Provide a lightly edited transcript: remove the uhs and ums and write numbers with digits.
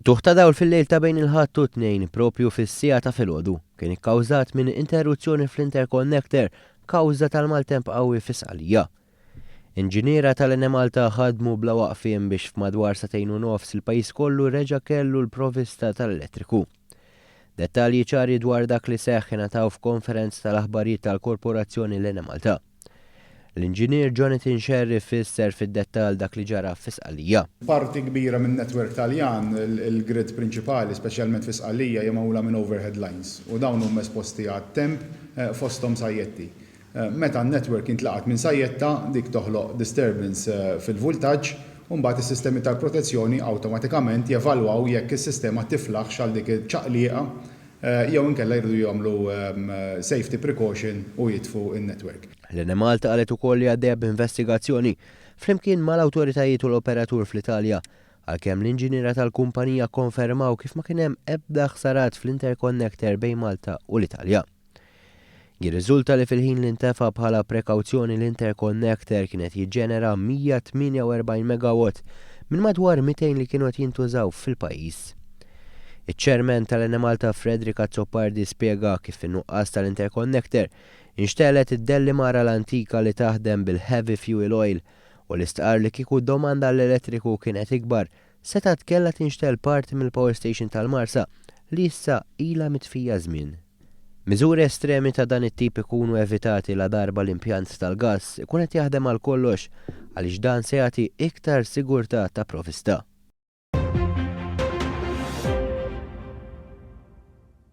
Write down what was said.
Tuħta dawl fil-lejl ta' bejn il-ħadd u tnejn propju fis-sija ta' filgħodu kien ikkawżat minn interruzzjoni fl-interconnector kawża tal-maltemp qawwi fis-Sqalija. Inġiniera tal-Enemalta ħadmu bla waqfien biex f'madwar 2.5 il-pajjiż kollu reġa' kellu l-provvista tal-elettriku. Dettalji ċari dwar dak li seħħ ingħataw f'konferenza tal-aħbarijiet tal-Korporazzjoni l-Enemalta. L-inġinier Jonathan Sherry fisser fid-dettall dak li ġara fis-Sqalija. Parti kbira minn netwerk Taljan, il-grid prinċipali, speċjalment fis-Sqalija, hija magħmula minn overhead lines u dawn huma esposti għat-temp fosthom sajjetti. Meta n-netwerk intlaqat minn sajjetta dik toħloq disturbance fil-voltaġġ u mbagħad is-sistemi tal-protezzjoni awtomatikament jevalwaw jekk is-sistema tiflaħx għal dik iċ-ċaqlieqa jew inkella jridu jagħmlu safety precaution u jitfu n-netwerk. L-Enemalta qalet ukoll li għaddejja b'investigazzjoni flimkien mal-awtoritajiet u l-operatur fl-Italja għalkemm l-inġiniera tal-kumpanija konfermaw kif ma kien hemm ebda ħsarat fl-interconnector bejn Malta u l-Italja. Jirriżulta li fil-ħin li intefa' bħala prekawzjoni l-interconnector kienet jiġġenera 148 megawatt minn madwar 200 li kienu qed jintużaw fil-pajjiż. Iċ-ċermen tal-Enemalta Fredrika Zoppardi spjega kif in-nuqqas tal-interconnector inxtelet id-Dellimara l-antika li taħdem bil-heavy fuel oil u l-istqar li kieku domanda l-elettriku kienet ikbar setat kellha tinxtel parti mill-power station tal-Marsa li issa ilha mitfija żmien. Miżuri estremi ta' dan it-tip ikunu evitati la darba l-impjant tal-gass ikun qed jaħdem għal kollox għaliex dan se jagħti iktar sigurtà ta' provvista.